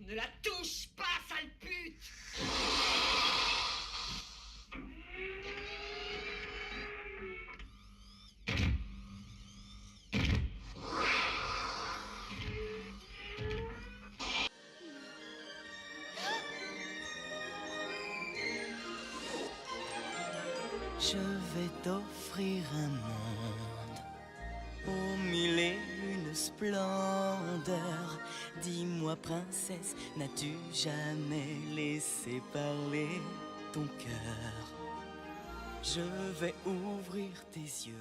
Ne la touche pas, sale pute! Je vais t'offrir un monde aux mille et une splendeurs. Dis-moi, princesse, n'as-tu jamais laissé parler ton cœur? Je vais ouvrir tes yeux.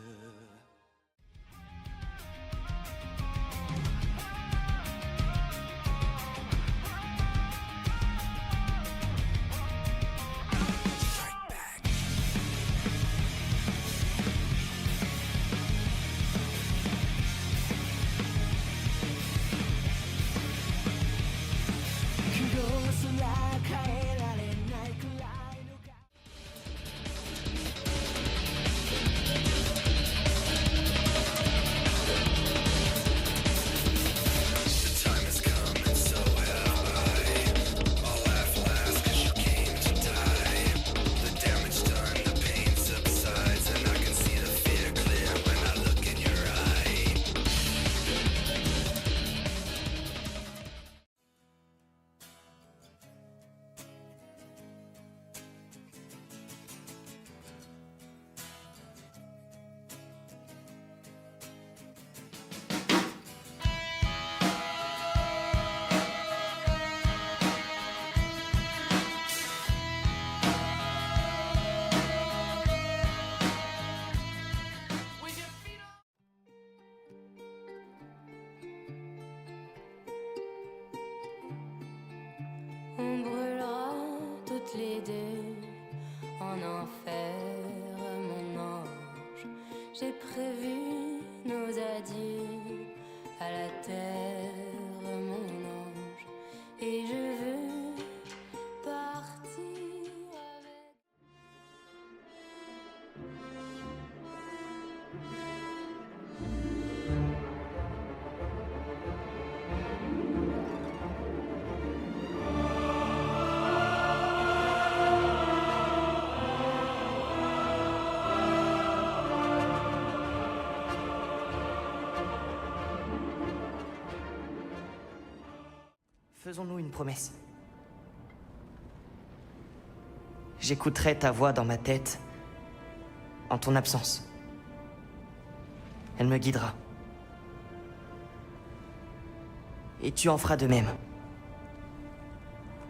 On brûlera toutes les deux en enfer, mon ange. J'ai prévu nos adieux à la terre, mon ange. Et je veux partir avec... Faisons-nous une promesse. J'écouterai ta voix dans ma tête en ton absence. Elle me guidera. Et tu en feras de même.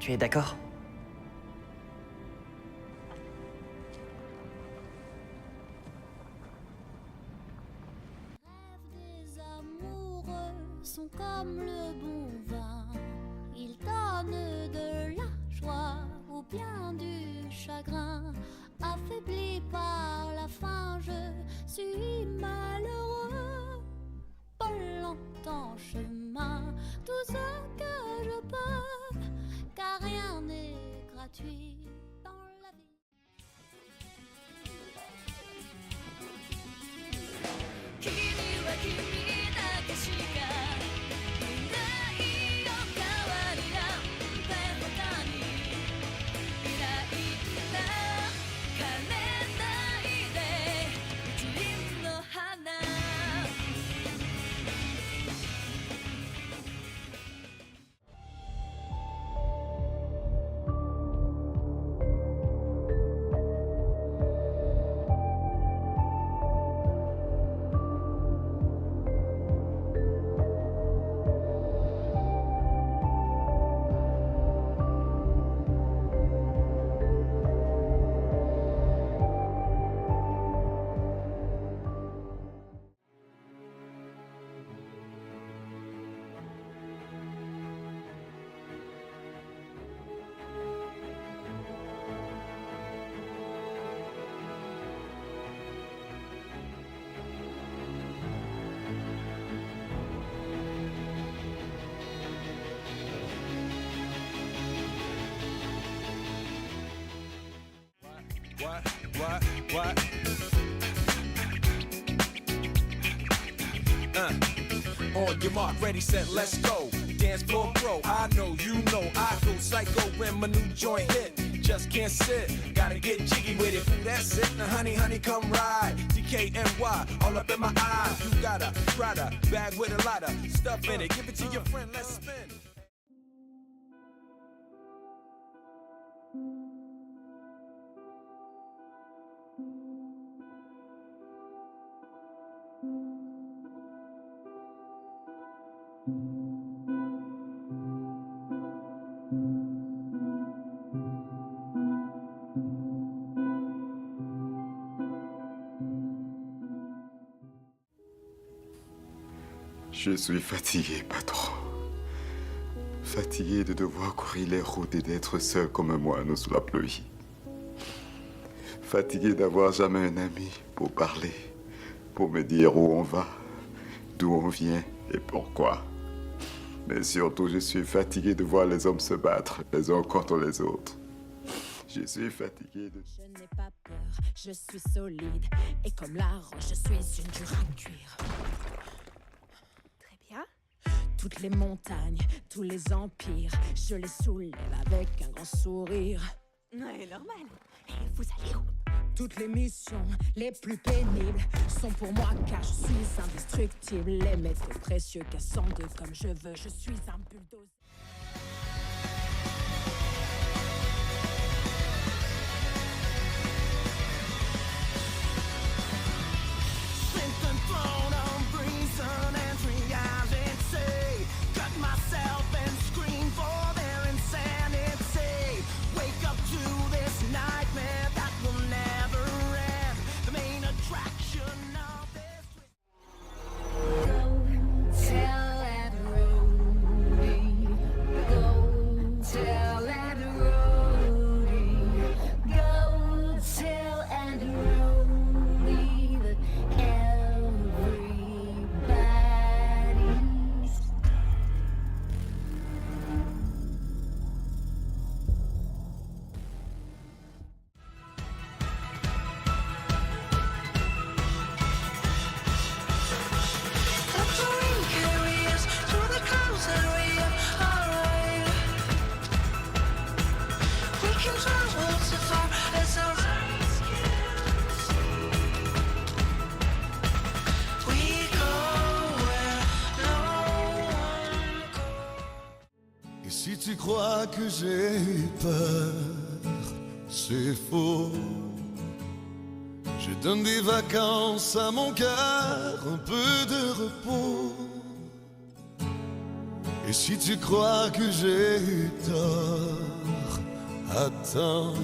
Tu es d'accord ? Les amoureux sont comme le bon vin. Ils donnent de la joie ou bien du chagrin. Affaibli par la faim, je suis malheureux. Pas longtemps chemin, tout ce que je peux, car rien n'est gratuit dans la vie. What? On your mark, ready, set, let's go. Dance floor pro, I know, you know, I go psycho when my new joint hit. Just can't sit, gotta get jiggy with it. That's it, now honey, honey, come ride. DKNY, all up in my eyes. You got a Prada bag with a lot of stuff in it. Give it to your friend, let's spin. Je suis fatigué, patron. Fatigué de devoir courir les routes et d'être seul comme un moineau sous la pluie. Fatigué d'avoir jamais un ami pour parler, pour me dire où on va, d'où on vient et pourquoi. Mais surtout, je suis fatigué de voir les hommes se battre les uns contre les autres. Je suis fatigué de... Je n'ai pas peur, je suis solide. Et comme la roche, je suis une dure à cuire. Très bien. Toutes les montagnes, tous les empires, je les soulève avec un grand sourire. Ouais, normal. Et vous allez où? Toutes les missions les plus pénibles sont pour moi car je suis indestructible. Les maîtres précieux cassant de comme je veux, je suis un bulldozer. Et si tu crois que j'ai eu peur, c'est faux. Je donne des vacances à mon cœur, un peu de repos. Et si tu crois que j'ai eu tort, attends.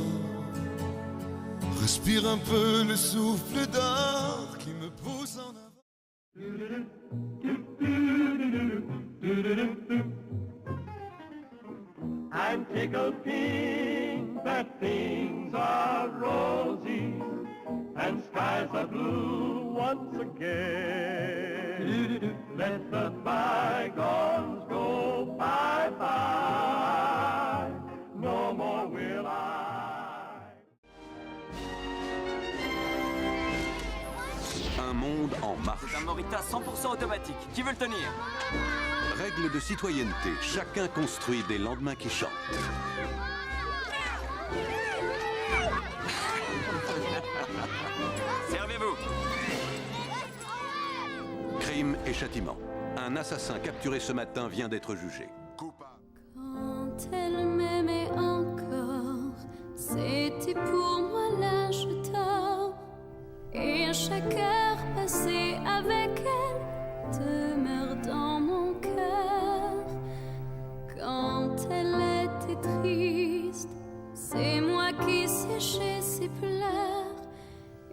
Respire un peu le souffle d'or qui me pousse en avant. I'm tickled pink that things are rosy and skies are blue once again. Let the bygones go bye-bye, no more will I. Un monde en marche. C'est un Morita 100% automatique. Qui veut le tenir? Règles de citoyenneté. Chacun construit des lendemains qui chantent. Servez-vous. Crime et châtiment. Un assassin capturé ce matin vient d'être jugé. Quand elle m'aimait encore, c'était pour moi l'âge d'or. Et à chaque heure passée avec elle demeure dans mon cœur. Quand elle était triste, c'est moi qui séchais ses pleurs.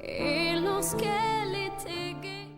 Et lorsqu'elle était gaie,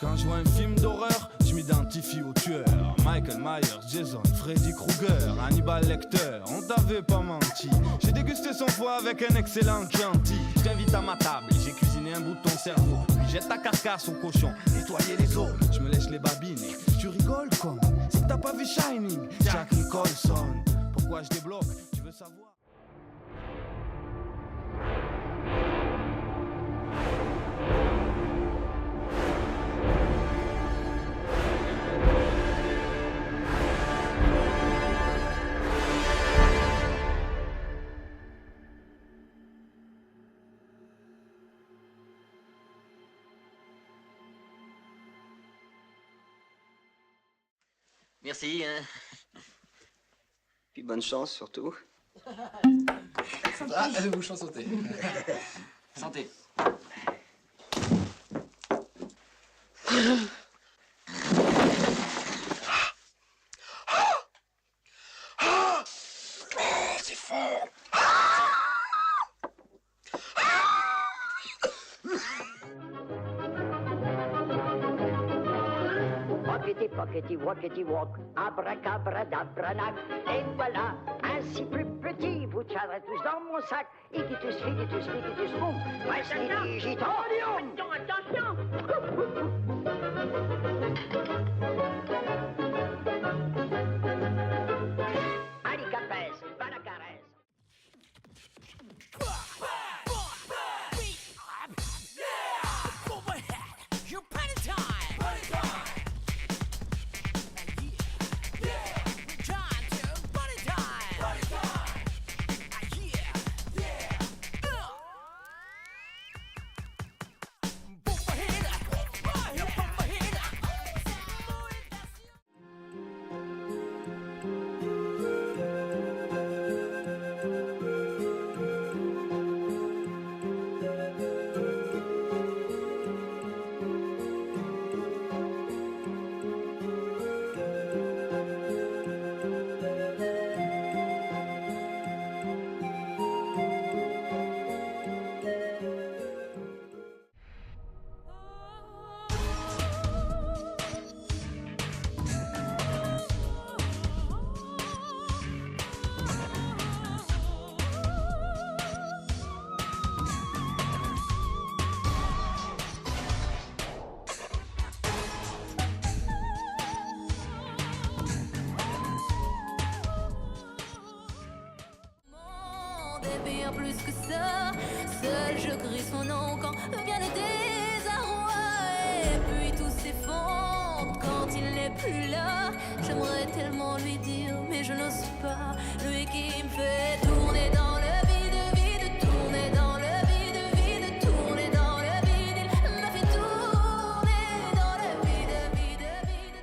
Quand je vois un film d'horreur, je m'identifie au tueur. Michael Myers, Jason, Freddy Krueger, Hannibal Lecter, on t'avait pas menti. J'ai dégusté son foie avec un excellent Chianti. Je t'invite à ma table et j'ai cuisiné un bout de ton cerveau. Puis jette ta carcasse au cochon, nettoyer les os. Je me lèche les babines et tu rigoles comme si t'as pas vu Shining, Jack Nicholson. Pourquoi je débloque, tu veux savoir? Merci. Puis bonne chance surtout. Ah, allez-vous chanter. Santé. C'est fort. Pockety, pockety, walkety, walk, abracabradabranach. Et voilà, ainsi plus petit, vous tiendrez tous dans mon sac. Igitus, figitus, figitus, boum, prestidigitorium. Attention, Alicapès, Balacarès. Bien plus que ça, seul je crie son nom quand vient le désarroi. Et puis tout s'effondre quand il n'est plus là. J'aimerais tellement lui dire, mais je n'ose pas. Lui qui me fait tourner dans le vide, vide, tourner dans le vide, vide, tourner dans le vide. Il m'a fait tourner dans le vide, vide, vide,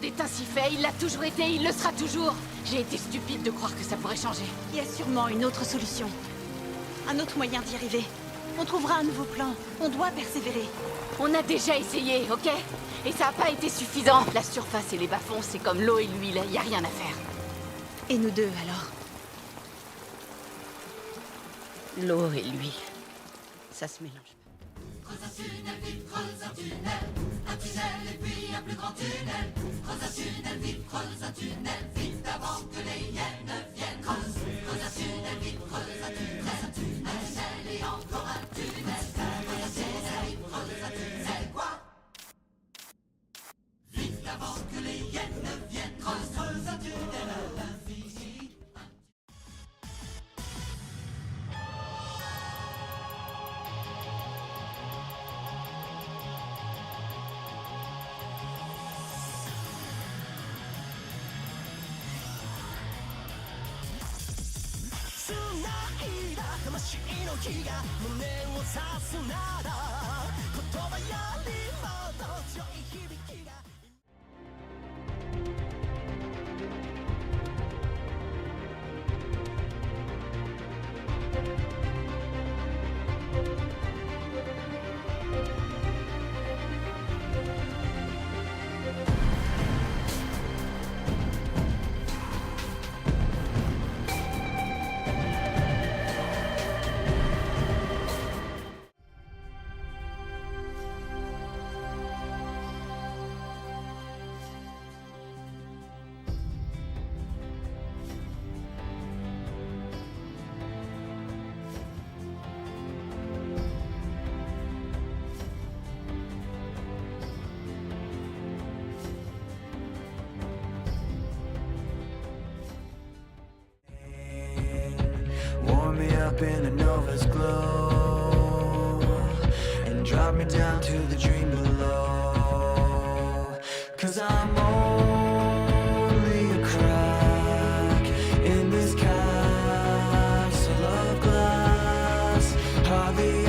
est ainsi fait, il l'a toujours été, il le sera toujours. J'ai été stupide de croire que ça pourrait changer. Il y a sûrement une autre solution. Un autre moyen d'y arriver. On trouvera un nouveau plan. On doit persévérer. On a déjà essayé, ok? Et ça n'a pas été suffisant. La surface et les bas-fonds, c'est comme l'eau et l'huile, y a rien à faire. Et nous deux, alors? L'eau et l'huile, ça se mélange. Creuse un tunnel, vite, creuse un tunnel. Un tunnel et puis un plus grand tunnel. Creuse un tunnel, vite, creuse un tunnel. Vite avant que les hyènes viennent. Creuse un tunnel, vite, creuse un tunnel. Un tunnel et encore un tunnel. Creuse un tunnel, vite, creuse un tunnel. Quoi? Vite avant que les hyènes viennent. Creuse un tunnel à l'infini. up in a nova's glow and drop me down to the dream below. 'Cause I'm only a crack in this castle of glass. Hardly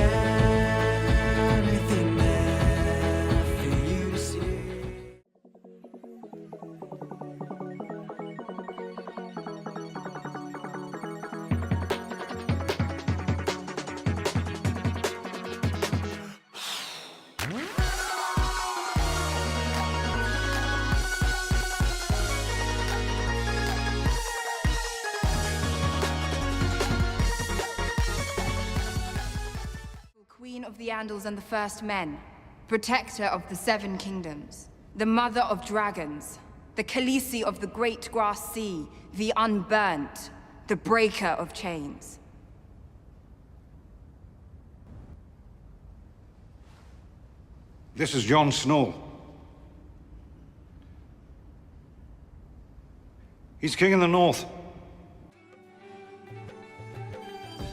anything there for you to see. Queen of the Andals and the First Men, protector of the Seven Kingdoms, the mother of dragons, the Khaleesi of the Great Grass Sea, the Unburnt, the breaker of chains. This is Jon Snow. He's king in the north.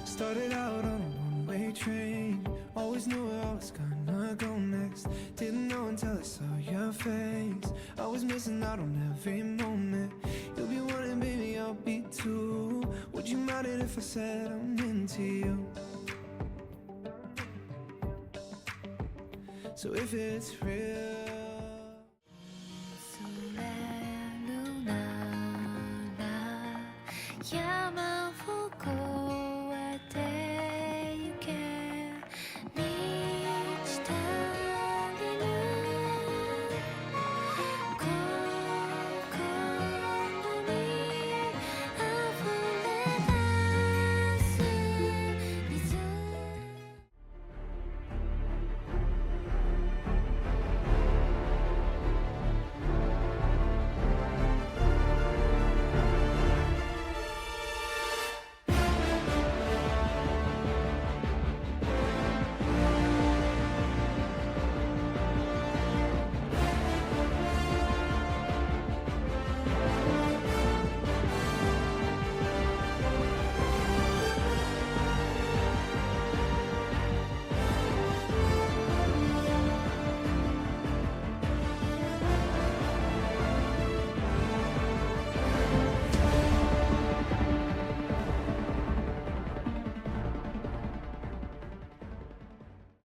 Started out on a one-way train. Always knew where I was gonna go next. Didn't know until I saw your face. I was missing out on every moment. You'll be wanting, baby, I'll be too. Would you mind it if I said I'm into you? So if it's real. Luna, llaman fuego.